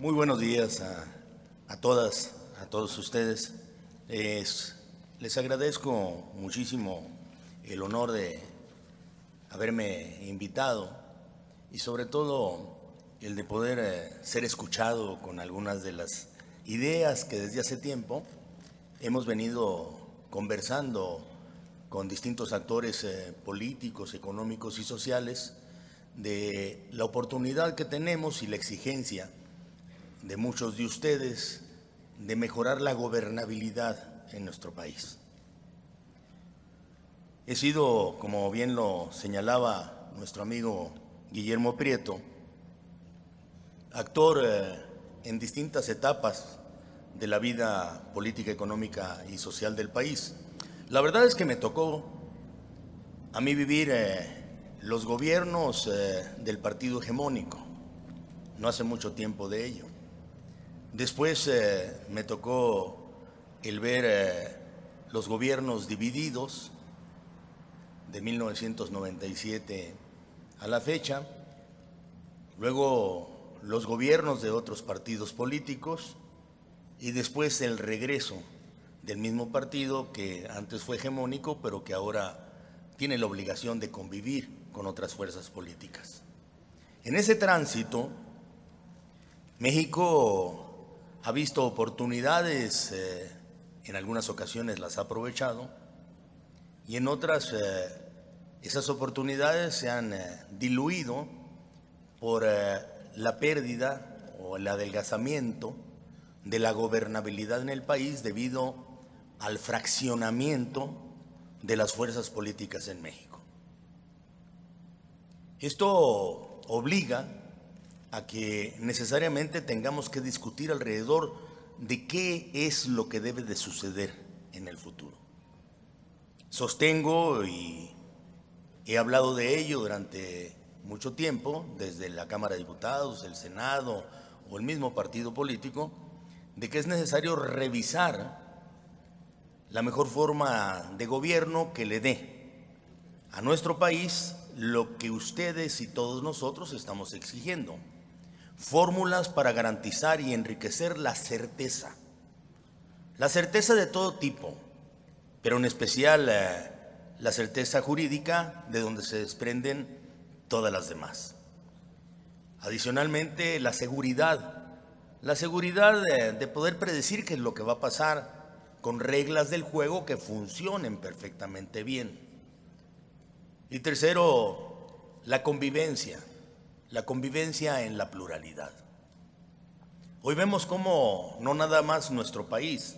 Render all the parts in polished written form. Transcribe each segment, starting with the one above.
Muy buenos días a todas, a todos ustedes. Les agradezco muchísimo el honor de haberme invitado y sobre todo el de poder ser escuchado con algunas de las ideas que desde hace tiempo hemos venido conversando con distintos actores políticos, económicos y sociales de la oportunidad que tenemos y la exigencia de muchos de ustedes de mejorar la gobernabilidad en nuestro país. He sido, como bien lo señalaba nuestro amigo Guillermo Prieto, actor en distintas etapas de la vida política, económica y social del país. La verdad es que me tocó a mí vivir los gobiernos del partido hegemónico, no hace mucho tiempo de ello. Después me tocó el ver los gobiernos divididos de 1997 a la fecha, luego los gobiernos de otros partidos políticos y después el regreso del mismo partido que antes fue hegemónico, pero que ahora tiene la obligación de convivir con otras fuerzas políticas. En ese tránsito, México ha visto oportunidades, en algunas ocasiones las ha aprovechado y en otras esas oportunidades se han diluido por la pérdida o el adelgazamiento de la gobernabilidad en el país debido al fraccionamiento de las fuerzas políticas en México. Esto obliga a que necesariamente tengamos que discutir alrededor de qué es lo que debe de suceder en el futuro. Sostengo y he hablado de ello durante mucho tiempo, desde la Cámara de Diputados, el Senado o el mismo partido político, de que es necesario revisar la mejor forma de gobierno que le dé a nuestro país lo que ustedes y todos nosotros estamos exigiendo. Fórmulas para garantizar y enriquecer la certeza de todo tipo, pero en especial la certeza jurídica de donde se desprenden todas las demás. Adicionalmente, la seguridad de poder predecir qué es lo que va a pasar con reglas del juego que funcionen perfectamente bien. Y tercero, la convivencia en la pluralidad. Hoy vemos cómo no nada más nuestro país,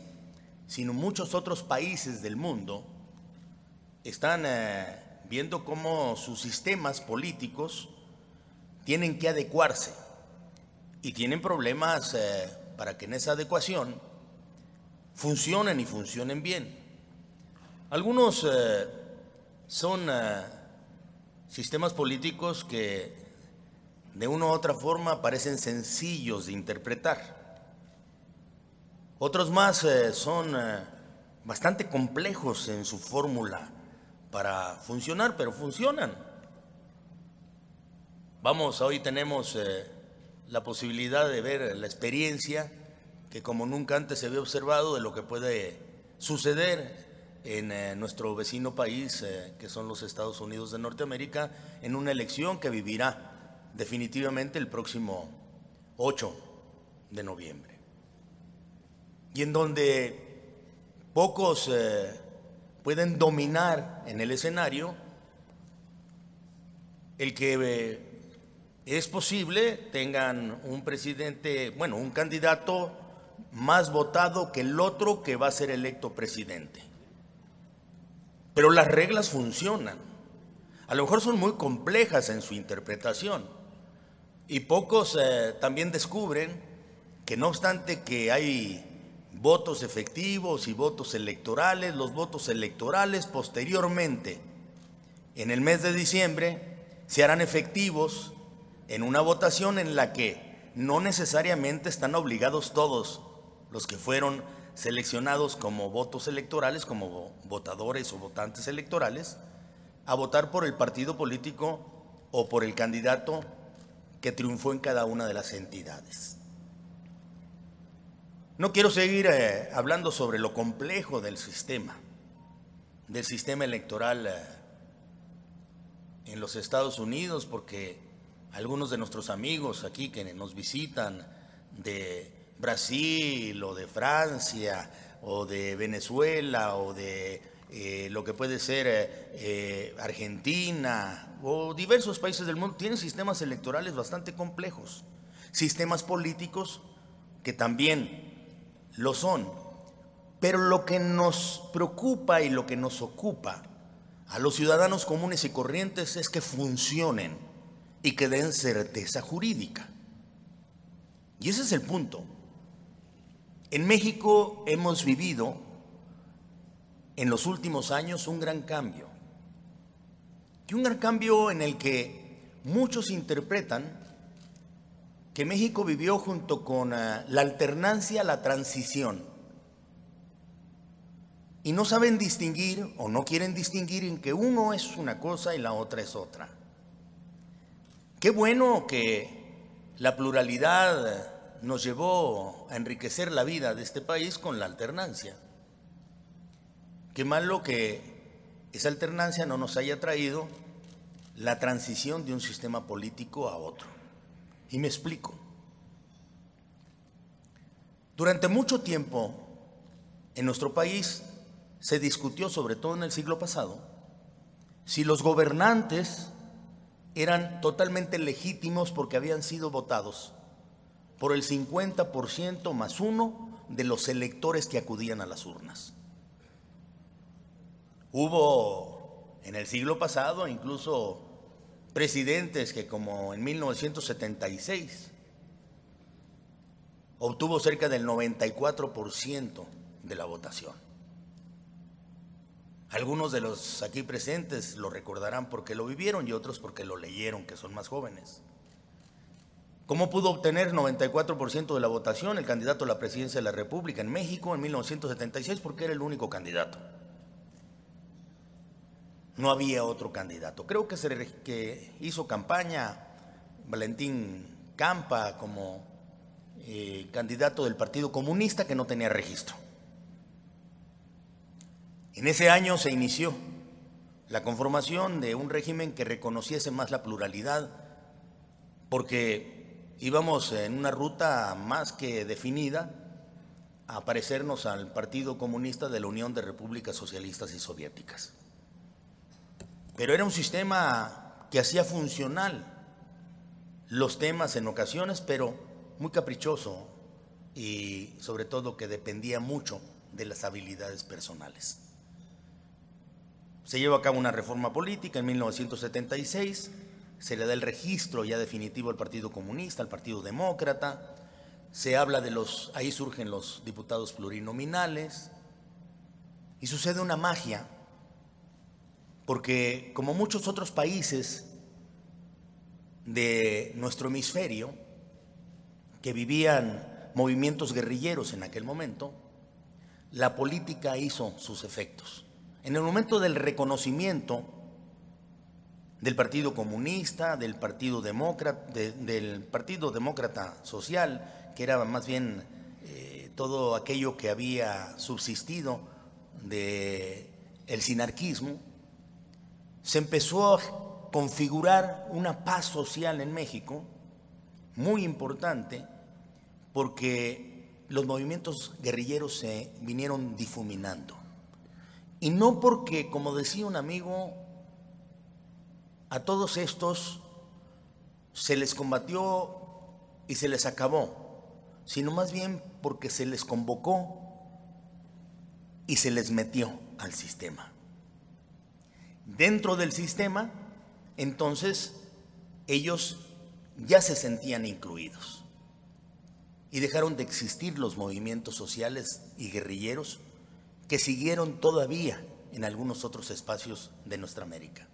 sino muchos otros países del mundo están viendo cómo sus sistemas políticos tienen que adecuarse y tienen problemas para que en esa adecuación funcionen y funcionen bien. Algunos son sistemas políticos que de una u otra forma parecen sencillos de interpretar. Otros más son bastante complejos en su fórmula para funcionar, pero funcionan. Hoy tenemos la posibilidad de ver la experiencia que como nunca antes se había observado de lo que puede suceder en nuestro vecino país, que son los Estados Unidos de Norteamérica, en una elección que vivirá definitivamente el próximo 8 de noviembre. Y en donde pocos pueden dominar en el escenario, el que es posible tengan un presidente, un candidato más votado que el otro que va a ser electo presidente. Pero las reglas funcionan. A lo mejor son muy complejas en su interpretación. Y pocos también descubren que no obstante que hay votos efectivos y votos electorales, los votos electorales posteriormente, en el mes de diciembre, se harán efectivos en una votación en la que no necesariamente están obligados todos los que fueron seleccionados como votos electorales, como votadores o votantes electorales, a votar por el partido político o por el candidato que triunfó en cada una de las entidades. No quiero seguir hablando sobre lo complejo del sistema electoral en los Estados Unidos, porque algunos de nuestros amigos aquí que nos visitan de Brasil o de Francia o de Venezuela o de lo que puede ser Argentina o diversos países del mundo, tienen sistemas electorales bastante complejos, sistemas políticos que también lo son. Pero lo que nos preocupa y lo que nos ocupa a los ciudadanos comunes y corrientes es que funcionen y que den certeza jurídica. Y ese es el punto. En México hemos vivido en los últimos años un gran cambio. Y un gran cambio en el que muchos interpretan que México vivió junto con la alternancia, la transición. Y no saben distinguir o no quieren distinguir en que uno es una cosa y la otra es otra. Qué bueno que la pluralidad nos llevó a enriquecer la vida de este país con la alternancia. Qué malo que esa alternancia no nos haya traído la transición de un sistema político a otro. Y me explico. Durante mucho tiempo en nuestro país se discutió, sobre todo en el siglo pasado, si los gobernantes eran totalmente legítimos porque habían sido votados por el 50% más uno de los electores que acudían a las urnas. Hubo en el siglo pasado incluso presidentes que, como en 1976, obtuvo cerca del 94% de la votación. Algunos de los aquí presentes lo recordarán porque lo vivieron y otros porque lo leyeron, que son más jóvenes. ¿Cómo pudo obtener 94% de la votación el candidato a la presidencia de la República en México en 1976? Porque era el único candidato. No había otro candidato. Creo que hizo campaña Valentín Campa como candidato del Partido Comunista, que no tenía registro. En ese año se inició la conformación de un régimen que reconociese más la pluralidad, porque íbamos en una ruta más que definida a parecernos al Partido Comunista de la Unión de Repúblicas Socialistas y Soviéticas. Pero era un sistema que hacía funcional los temas en ocasiones, pero muy caprichoso y sobre todo que dependía mucho de las habilidades personales. Se llevó a cabo una reforma política en 1976, se le da el registro ya definitivo al Partido Comunista, al Partido Demócrata, se habla de ahí surgen los diputados plurinominales y sucede una magia, porque como muchos otros países de nuestro hemisferio que vivían movimientos guerrilleros en aquel momento, la política hizo sus efectos. En el momento del reconocimiento del Partido Comunista, del Partido Demócrata Social, que era más bien todo aquello que había subsistido del sinarquismo, se empezó a configurar una paz social en México muy importante, porque los movimientos guerrilleros se vinieron difuminando. Y no porque, como decía un amigo, a todos estos se les combatió y se les acabó, sino más bien porque se les convocó y se les metió al sistema. Dentro del sistema, entonces, ellos ya se sentían incluidos y dejaron de existir los movimientos sociales y guerrilleros que siguieron todavía en algunos otros espacios de nuestra América.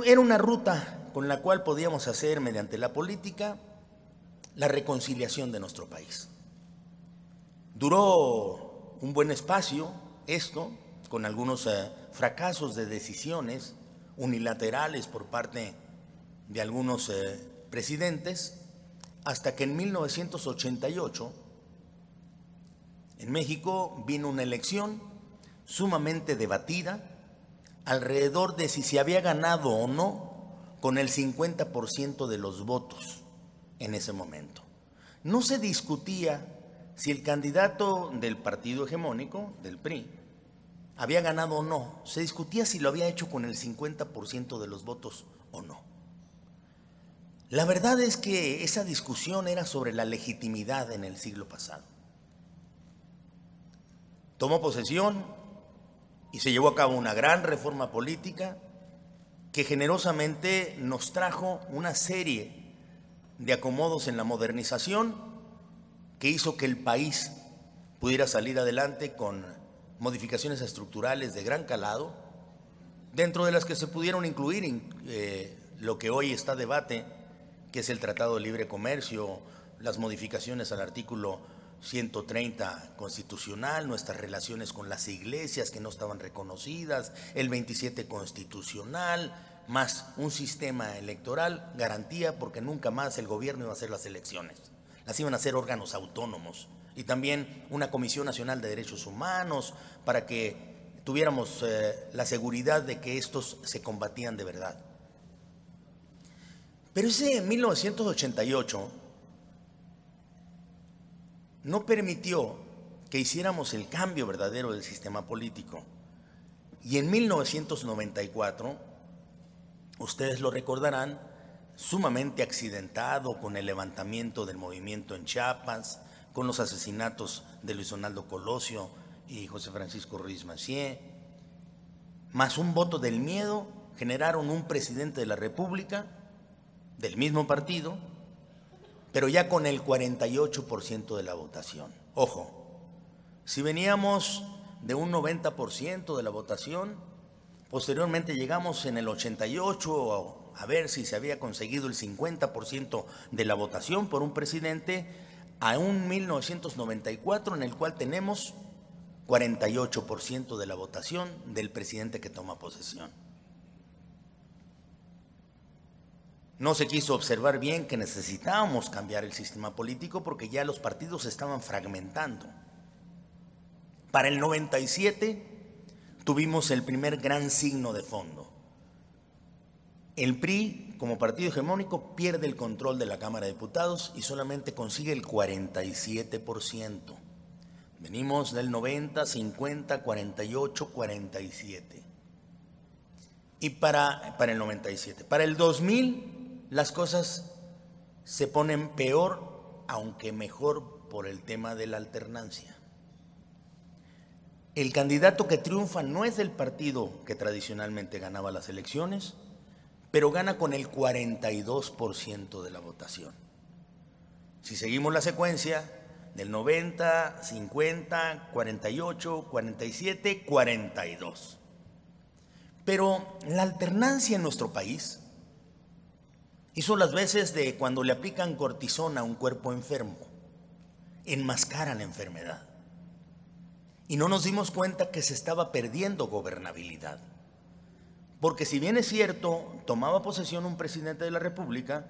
Era una ruta con la cual podíamos hacer, mediante la política, la reconciliación de nuestro país. Duró un buen espacio esto, con algunos fracasos de decisiones unilaterales por parte de algunos presidentes, hasta que en 1988 En México vino una elección sumamente debatida alrededor de si se había ganado o no con el 50% de los votos en ese momento. No se discutía si el candidato del partido hegemónico, del PRI, había ganado o no. Se discutía si lo había hecho con el 50% de los votos o no. La verdad es que esa discusión era sobre la legitimidad en el siglo pasado. Tomó posesión y se llevó a cabo una gran reforma política que generosamente nos trajo una serie de acomodos en la modernización que hizo que el país pudiera salir adelante con modificaciones estructurales de gran calado, dentro de las que se pudieron incluir lo que hoy está a debate, que es el Tratado de Libre Comercio, las modificaciones al artículo 130 constitucional, nuestras relaciones con las iglesias que no estaban reconocidas, el 27 constitucional, más un sistema electoral, garantía porque nunca más el gobierno iba a hacer las elecciones, las iban a hacer órganos autónomos, y también una Comisión Nacional de Derechos Humanos para que tuviéramos la seguridad de que estos se combatían de verdad. Pero ese 1988 no permitió que hiciéramos el cambio verdadero del sistema político. Y en 1994, ustedes lo recordarán, sumamente accidentado con el levantamiento del movimiento en Chiapas, con los asesinatos de Luis Donaldo Colosio y José Francisco Ruiz Massieu, más un voto del miedo, generaron un presidente de la República del mismo partido, pero ya con el 48% de la votación. Ojo, si veníamos de un 90% de la votación, posteriormente llegamos en el 88% a ver si se había conseguido el 50% de la votación por un presidente, a un 1994 en el cual tenemos 48% de la votación del presidente que toma posesión. No se quiso observar bien que necesitábamos cambiar el sistema político porque ya los partidos se estaban fragmentando. Para el 97 tuvimos el primer gran signo de fondo. El PRI, como partido hegemónico, pierde el control de la Cámara de Diputados y solamente consigue el 47%. Venimos del 90, 50, 48, 47. Y para el 97. Para el 2000 las cosas se ponen peor, aunque mejor por el tema de la alternancia. El candidato que triunfa no es del partido que tradicionalmente ganaba las elecciones, pero gana con el 42% de la votación. Si seguimos la secuencia del 90, 50, 48, 47, 42. Pero la alternancia en nuestro país hizo las veces de cuando le aplican cortisona a un cuerpo enfermo, enmascaran la enfermedad. Y no nos dimos cuenta que se estaba perdiendo gobernabilidad. Porque si bien es cierto, tomaba posesión un presidente de la República,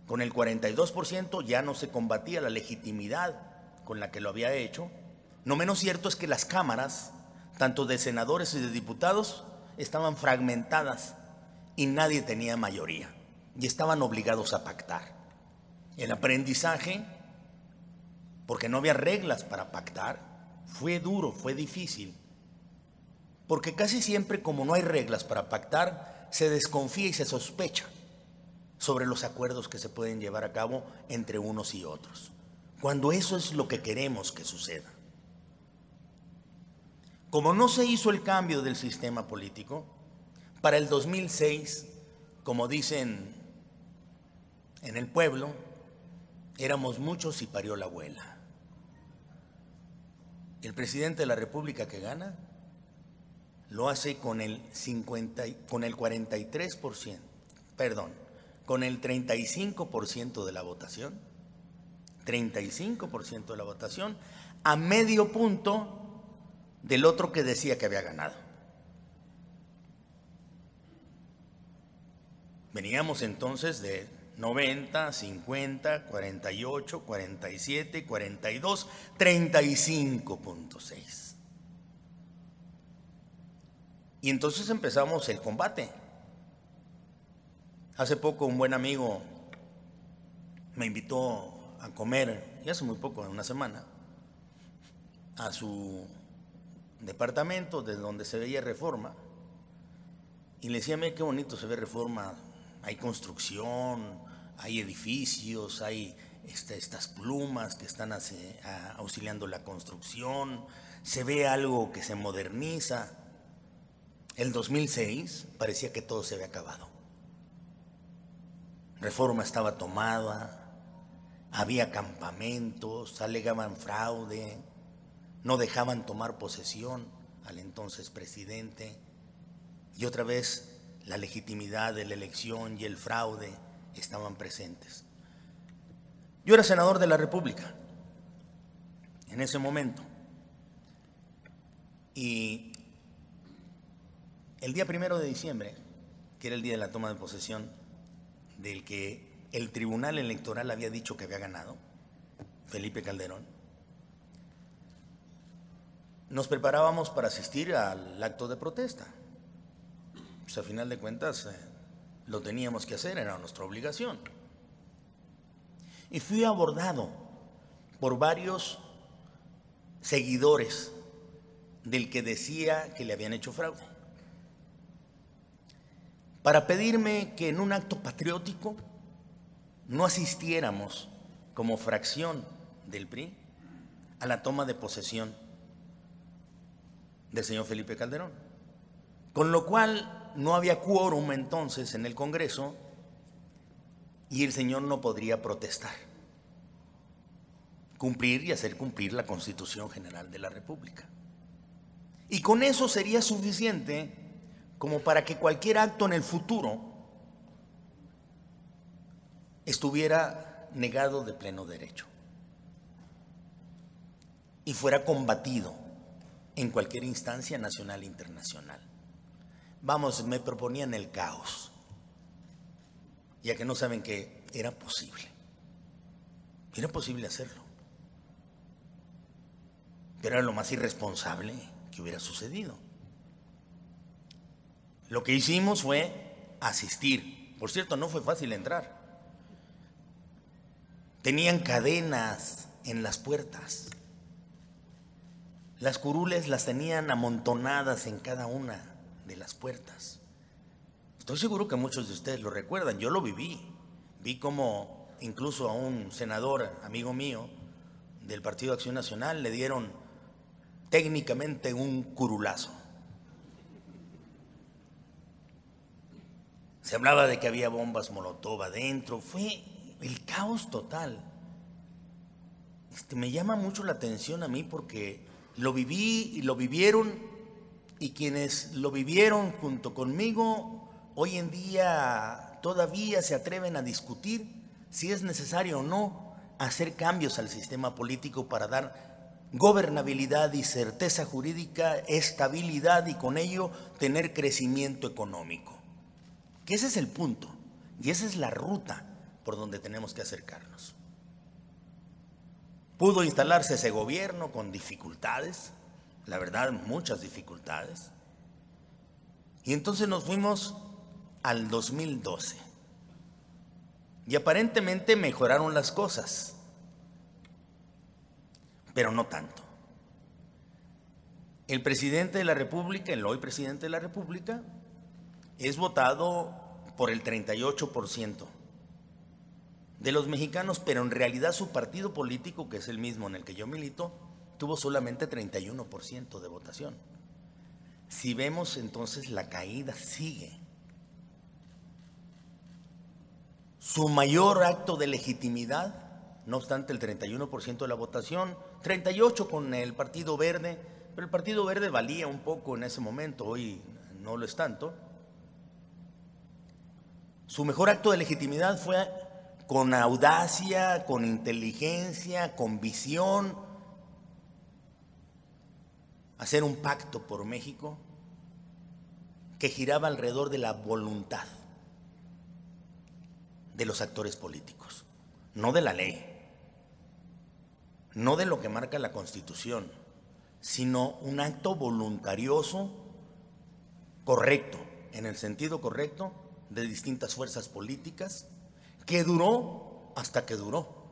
con el 42% ya no se combatía la legitimidad con la que lo había hecho. No menos cierto es que las cámaras, tanto de senadores y de diputados, estaban fragmentadas y nadie tenía mayoría y estaban obligados a pactar. El aprendizaje, porque no había reglas para pactar, fue duro, fue difícil. Porque casi siempre, como no hay reglas para pactar, se desconfía y se sospecha sobre los acuerdos que se pueden llevar a cabo entre unos y otros, cuando eso es lo que queremos que suceda. Como no se hizo el cambio del sistema político, para el 2006, como dicen en el pueblo, éramos muchos y parió la abuela. El presidente de la República que gana lo hace con el 43%, perdón, con el 35% de la votación, 35% de la votación, a medio punto del otro que decía que había ganado. Veníamos entonces de 90, 50, 48, 47, 42, 35.6. Y entonces empezamos el combate. Hace poco un buen amigo me invitó a comer, y hace muy poco, en una semana, a su departamento desde donde se veía Reforma. Y le decía, mira qué bonito se ve Reforma, hay construcción, hay edificios, hay estas plumas que están auxiliando la construcción, se ve algo que se moderniza. El 2006 parecía que todo se había acabado. Reforma estaba tomada, había campamentos, alegaban fraude, no dejaban tomar posesión al entonces presidente, y otra vez la legitimidad de la elección y el fraude estaban presentes. Yo era senador de la República en ese momento, y el día 1 de diciembre, que era el día de la toma de posesión, del que el Tribunal Electoral había dicho que había ganado, Felipe Calderón, nos preparábamos para asistir al acto de protesta. Pues a final de cuentas lo teníamos que hacer, era nuestra obligación. Y fui abordado por varios seguidores del que decía que le habían hecho fraude, para pedirme que en un acto patriótico no asistiéramos como fracción del PRI a la toma de posesión del señor Felipe Calderón, con lo cual no había quórum entonces en el Congreso y el señor no podría protestar, cumplir y hacer cumplir la Constitución General de la República. Y con eso sería suficiente como para que cualquier acto en el futuro estuviera negado de pleno derecho y fuera combatido en cualquier instancia nacional e internacional. Vamos, me proponían el caos, ya que no saben que era posible hacerlo, pero era lo más irresponsable que hubiera sucedido. Lo que hicimos fue asistir. Por cierto, no fue fácil entrar. Tenían cadenas en las puertas. Las curules las tenían amontonadas en cada una de las puertas. Estoy seguro que muchos de ustedes lo recuerdan. Yo lo viví. Vi como incluso a un senador, amigo mío, del Partido de Acción Nacional, le dieron técnicamente un curulazo. Se hablaba de que había bombas Molotov adentro. Fue el caos total. Me llama mucho la atención a mí porque lo viví y lo vivieron, y quienes lo vivieron junto conmigo hoy en día todavía se atreven a discutir si es necesario o no hacer cambios al sistema político para dar gobernabilidad y certeza jurídica, estabilidad y con ello tener crecimiento económico. Que ese es el punto y esa es la ruta por donde tenemos que acercarnos. Pudo instalarse ese gobierno con dificultades, la verdad, muchas dificultades. Y entonces nos fuimos al 2012. Y aparentemente mejoraron las cosas, pero no tanto. El presidente de la República, el hoy presidente de la República, es votado por el 38% de los mexicanos, pero en realidad su partido político, que es el mismo en el que yo milito, tuvo solamente 31% de votación. Si vemos entonces, la caída sigue. Su mayor acto de legitimidad, no obstante el 31% de la votación, 38% con el Partido Verde, pero el Partido Verde valía un poco en ese momento, hoy no lo es tanto. Su mejor acto de legitimidad fue con audacia, con inteligencia, con visión, hacer un pacto por México que giraba alrededor de la voluntad de los actores políticos, no de la ley, no de lo que marca la Constitución, sino un acto voluntarioso, correcto, en el sentido correcto, de distintas fuerzas políticas, que duró hasta que duró,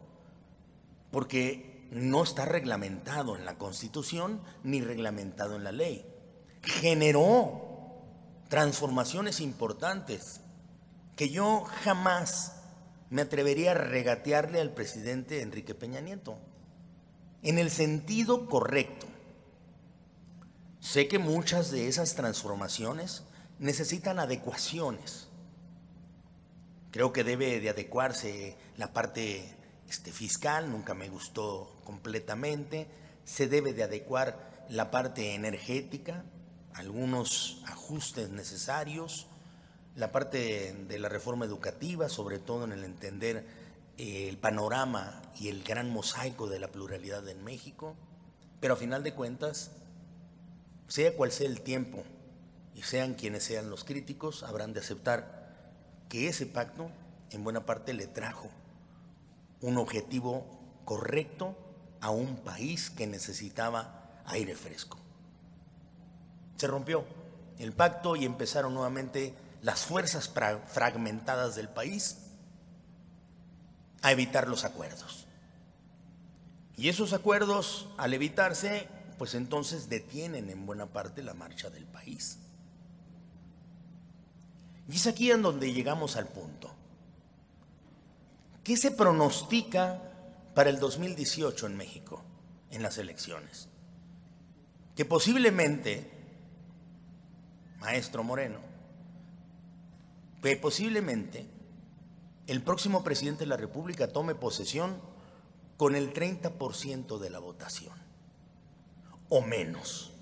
porque no está reglamentado en la Constitución ni reglamentado en la ley. Generó transformaciones importantes que yo jamás me atrevería a regatearle al presidente Enrique Peña Nieto, en el sentido correcto. Sé que muchas de esas transformaciones necesitan adecuaciones. Creo que debe de adecuarse la parte fiscal, nunca me gustó completamente. Se debe de adecuar la parte energética, algunos ajustes necesarios, la parte de la reforma educativa, sobre todo en el entender el panorama y el gran mosaico de la pluralidad en México. Pero a final de cuentas, sea cual sea el tiempo y sean quienes sean los críticos, habrán de aceptar que ese pacto en buena parte le trajo un objetivo correcto a un país que necesitaba aire fresco. Se rompió el pacto y empezaron nuevamente las fuerzas fragmentadas del país a evitar los acuerdos. Y esos acuerdos, al evitarse, pues entonces detienen en buena parte la marcha del país. Y es aquí en donde llegamos al punto. ¿Qué se pronostica para el 2018 en México, en las elecciones? Que posiblemente, maestro Moreno, que posiblemente el próximo presidente de la República tome posesión con el 30% de la votación, o menos,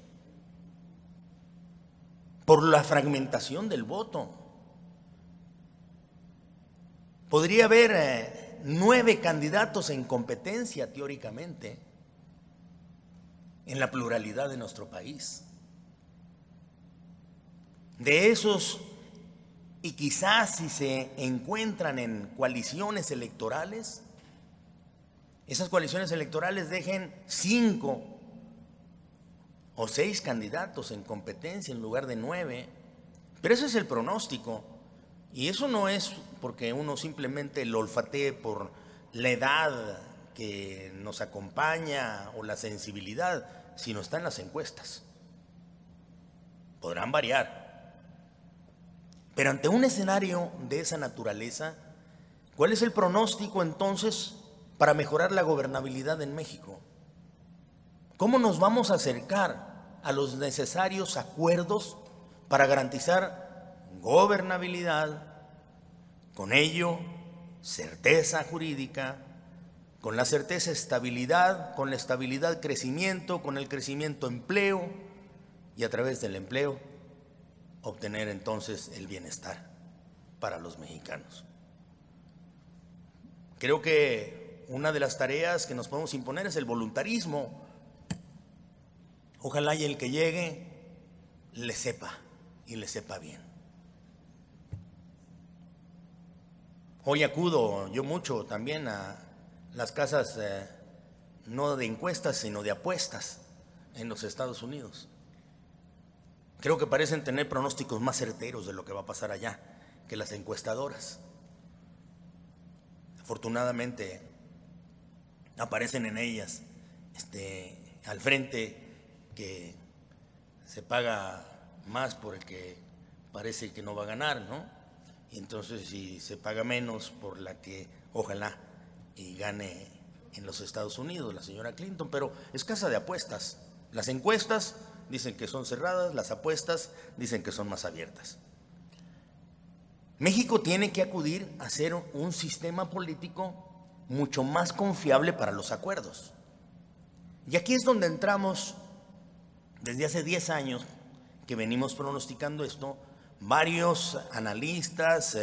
por la fragmentación del voto. Podría haber 9 candidatos en competencia, teóricamente, en la pluralidad de nuestro país. De esos, y quizás si se encuentran en coaliciones electorales, esas coaliciones electorales dejen 5 o 6 candidatos en competencia en lugar de 9. Pero ese es el pronóstico. Y eso no es porque uno simplemente lo olfatee por la edad que nos acompaña o la sensibilidad, sino está en las encuestas. Podrán variar. Pero ante un escenario de esa naturaleza, ¿cuál es el pronóstico entonces para mejorar la gobernabilidad en México? ¿Cómo nos vamos a acercar a los necesarios acuerdos para garantizar gobernabilidad, con ello certeza jurídica, con la certeza estabilidad, con la estabilidad crecimiento, con el crecimiento empleo y a través del empleo obtener entonces el bienestar para los mexicanos? Creo que una de las tareas que nos podemos imponer es el voluntarismo. Ojalá y el que llegue le sepa y le sepa bien. Hoy acudo yo mucho también a las casas no de encuestas sino de apuestas en los Estados Unidos. Creo que parecen tener pronósticos más certeros de lo que va a pasar allá que las encuestadoras. Afortunadamente aparecen en ellas al frente que se paga más por el que parece que no va a ganar, ¿no? Y entonces si se paga menos por la que ojalá y gane en los Estados Unidos, la señora Clinton, pero es casa de apuestas. Las encuestas dicen que son cerradas, las apuestas dicen que son más abiertas. México tiene que acudir a ser un sistema político mucho más confiable para los acuerdos. Y aquí es donde entramos desde hace 10 años que venimos pronosticando esto, varios analistas,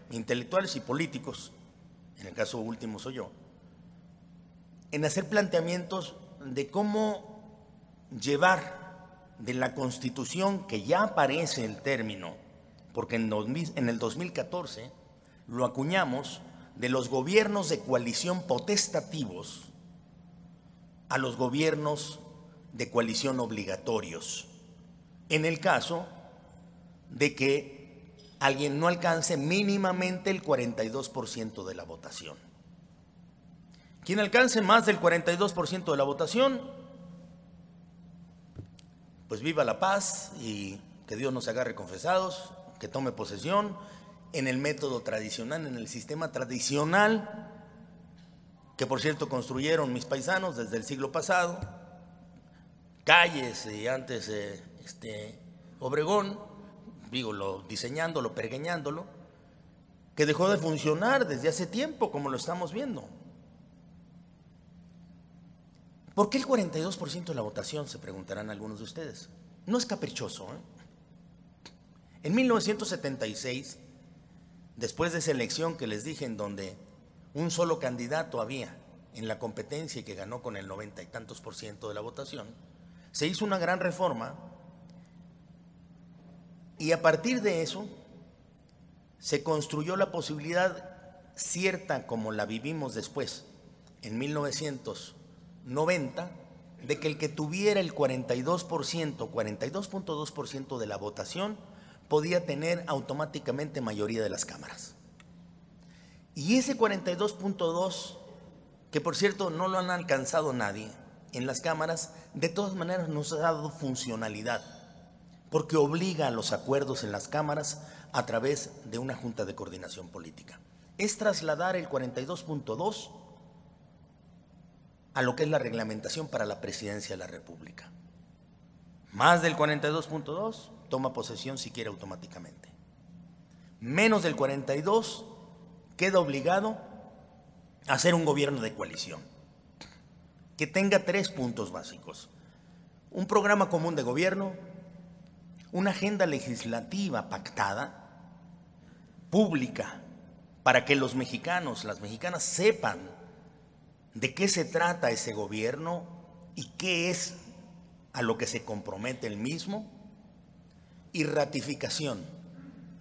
intelectuales y políticos, en el caso último soy yo, en hacer planteamientos de cómo llevar de la Constitución, que ya aparece el término, porque en el 2014 lo acuñamos de los gobiernos de coalición potestativos a los gobiernos de coalición obligatorios, en el caso de que alguien no alcance mínimamente el 42% de la votación. Quien alcance más del 42% de la votación, pues viva la paz y que Dios nos agarre confesados, que tome posesión en el método tradicional, en el sistema tradicional, que por cierto construyeron mis paisanos desde el siglo pasado, calles y antes Obregón, diseñándolo, pergeñándolo, que dejó de funcionar desde hace tiempo, como lo estamos viendo. ¿Por qué el 42% de la votación? Se preguntarán algunos de ustedes. No es caprichoso, ¿eh? En 1976, después de esa elección que les dije, en donde un solo candidato había en la competencia y que ganó con el 90 y tantos % de la votación, se hizo una gran reforma y a partir de eso se construyó la posibilidad cierta, como la vivimos después, en 1990, de que el que tuviera el 42%, 42.2% de la votación, podía tener automáticamente mayoría de las cámaras. Y ese 42.2, que por cierto no lo han alcanzado nadie en las cámaras, de todas maneras nos ha dado funcionalidad, porque obliga a los acuerdos en las cámaras a través de una junta de coordinación política. Es trasladar el 42.2 a lo que es la reglamentación para la presidencia de la República. Más del 42.2 toma posesión si quiere automáticamente. Menos del 42 queda obligado a hacer un gobierno de coalición que tenga 3 puntos básicos: un programa común de gobierno, una agenda legislativa pactada, pública, para que los mexicanos, las mexicanas sepan de qué se trata ese gobierno y qué es a lo que se compromete el mismo, y ratificación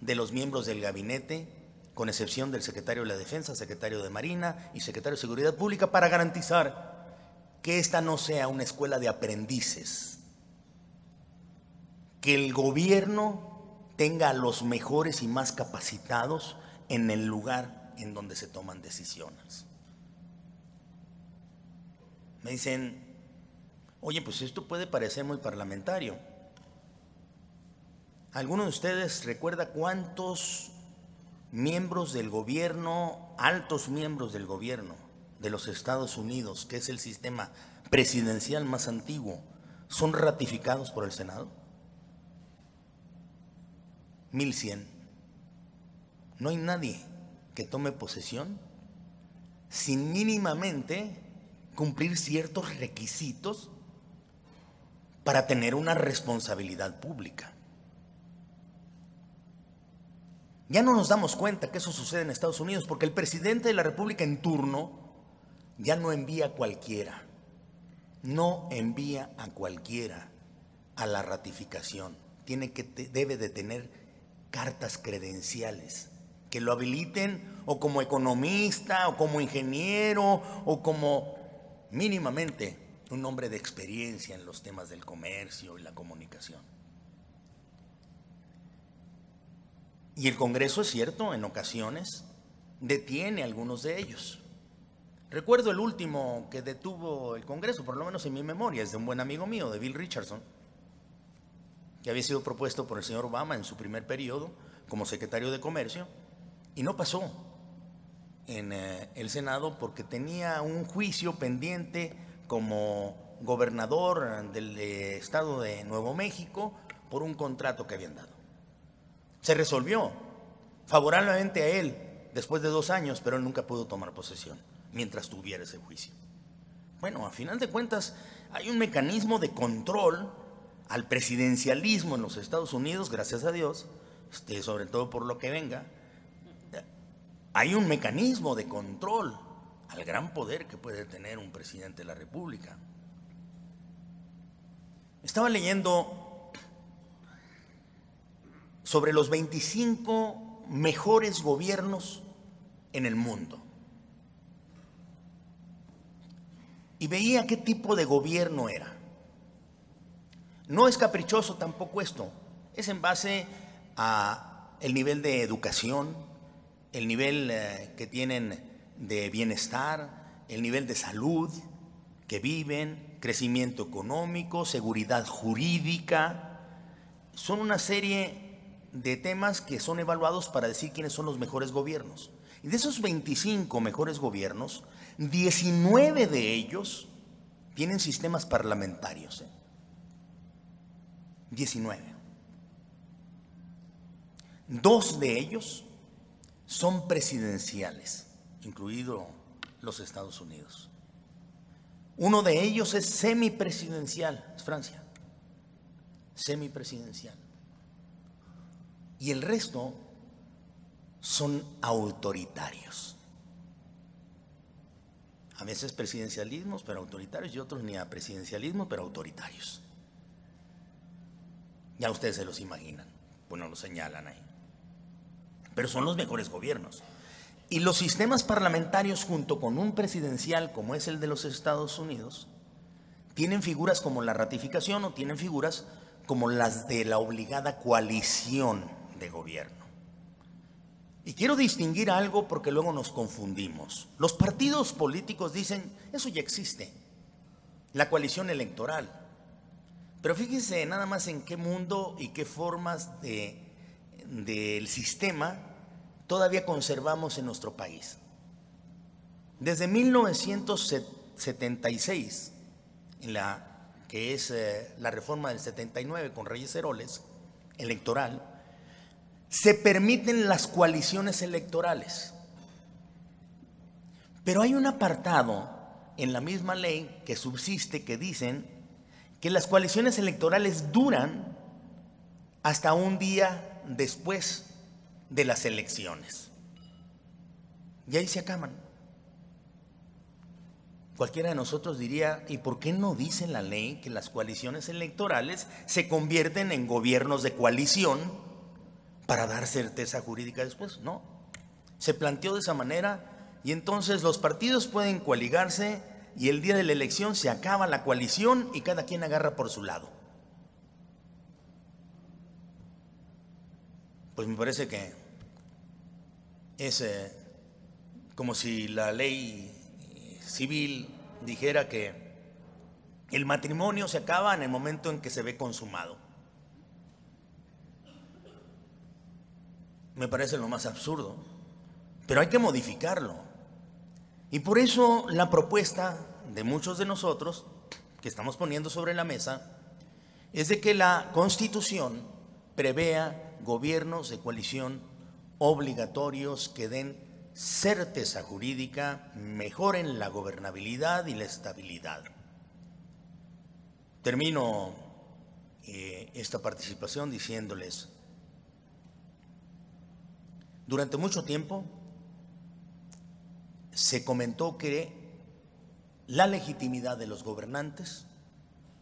de los miembros del gabinete, con excepción del secretario de la Defensa, secretario de Marina y secretario de Seguridad Pública, para garantizar que esta no sea una escuela de aprendices, que el gobierno tenga a los mejores y más capacitados en el lugar en donde se toman decisiones. Me dicen, oye, pues esto puede parecer muy parlamentario. ¿Alguno de ustedes recuerda cuántos miembros del gobierno, altos miembros del gobierno de los Estados Unidos, que es el sistema presidencial más antiguo, son ratificados por el Senado? 1100. No hay nadie que tome posesión sin mínimamente cumplir ciertos requisitos para tener una responsabilidad pública. Ya no nos damos cuenta que eso sucede en Estados Unidos, porque el presidente de la República en turno ya no envía a cualquiera, no envía a cualquiera a la ratificación. Debe de tener cartas credenciales que lo habiliten, o como economista, o como ingeniero, o como mínimamente un hombre de experiencia en los temas del comercio y la comunicación. Y el Congreso, es cierto, en ocasiones detiene a algunos de ellos. Recuerdo el último que detuvo el Congreso, por lo menos en mi memoria, es de un buen amigo mío, de Bill Richardson, que había sido propuesto por el señor Obama en su primer periodo como secretario de Comercio, y no pasó en el Senado porque tenía un juicio pendiente como gobernador del estado de Nuevo México por un contrato que habían dado. Se resolvió favorablemente a él después de 2 años, pero él nunca pudo tomar posesión mientras tuviera ese juicio. Bueno, a final de cuentas hay un mecanismo de control al presidencialismo en los Estados Unidos, gracias a Dios, sobre todo por lo que venga. Hay un mecanismo de control al gran poder que puede tener un presidente de la República. Estaba leyendo sobre los 25 mejores gobiernos en el mundo. Y veía qué tipo de gobierno era. No es caprichoso tampoco esto, es en base a el nivel de educación, el nivel que tienen de bienestar, el nivel de salud que viven, crecimiento económico, seguridad jurídica. Son una serie de temas que son evaluados para decir quiénes son los mejores gobiernos. Y de esos 25 mejores gobiernos, 19 de ellos tienen sistemas parlamentarios. 19. 2 de ellos son presidenciales, incluido los Estados Unidos. Uno de ellos es semipresidencial, es Francia, semipresidencial. Y el resto son autoritarios. A veces presidencialismos, pero autoritarios, y otros ni a presidencialismo, pero autoritarios. Ya ustedes se los imaginan, pues no lo señalan ahí. Pero son los mejores gobiernos. Y los sistemas parlamentarios, junto con un presidencial como es el de los Estados Unidos, tienen figuras como la ratificación o tienen figuras como las de la obligada coalición de gobierno. Y quiero distinguir algo porque luego nos confundimos. Los partidos políticos dicen, eso ya existe, la coalición electoral. Pero fíjense nada más en qué mundo y qué formas del sistema todavía conservamos en nuestro país. Desde 1976, que es la reforma del 79 con Reyes Heroles, electoral, se permiten las coaliciones electorales. Pero hay un apartado en la misma ley que subsiste que dicen que las coaliciones electorales duran hasta un día después de las elecciones. Y ahí se acaban. Cualquiera de nosotros diría, ¿y por qué no dice la ley que las coaliciones electorales se convierten en gobiernos de coalición para dar certeza jurídica después? No, se planteó de esa manera y entonces los partidos pueden coaligarse y el día de la elección se acaba la coalición y cada quien agarra por su lado. Pues me parece que es como si la ley civil dijera que el matrimonio se acaba en el momento en que se ve consumado. Me parece lo más absurdo, pero hay que modificarlo. Y por eso la propuesta de muchos de nosotros que estamos poniendo sobre la mesa es de que la Constitución prevea gobiernos de coalición obligatorios que den certeza jurídica, mejoren la gobernabilidad y la estabilidad. Termino esta participación diciéndoles, durante mucho tiempo se comentó que la legitimidad de los gobernantes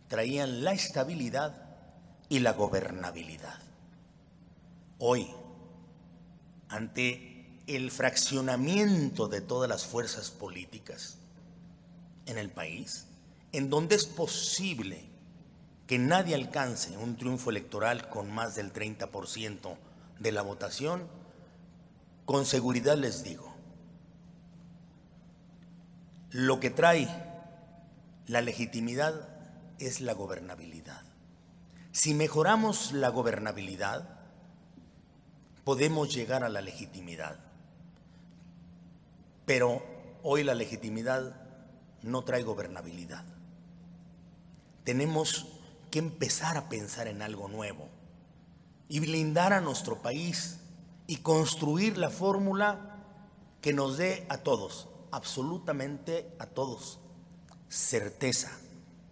traían la estabilidad y la gobernabilidad. Hoy, ante el fraccionamiento de todas las fuerzas políticas en el país, en donde es posible que nadie alcance un triunfo electoral con más del 30% de la votación, con seguridad les digo, lo que trae la legitimidad es la gobernabilidad. Si mejoramos la gobernabilidad, podemos llegar a la legitimidad. Pero hoy la legitimidad no trae gobernabilidad. Tenemos que empezar a pensar en algo nuevo y blindar a nuestro país y construir la fórmula que nos dé a todos, absolutamente a todos, certeza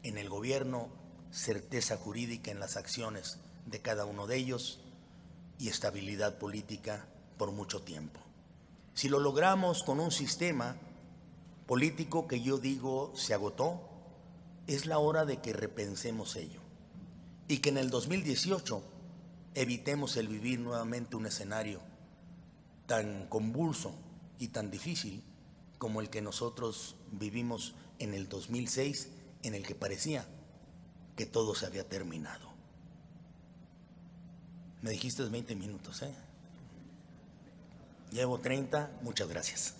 en el gobierno, certeza jurídica en las acciones de cada uno de ellos y estabilidad política por mucho tiempo. Si lo logramos con un sistema político que yo digo se agotó, es la hora de que repensemos ello y que en el 2018 evitemos el vivir nuevamente un escenario tan convulso y tan difícil como el que nosotros vivimos en el 2006, en el que parecía que todo se había terminado. Me dijiste 20 minutos, ¿eh? Llevo 30, muchas gracias.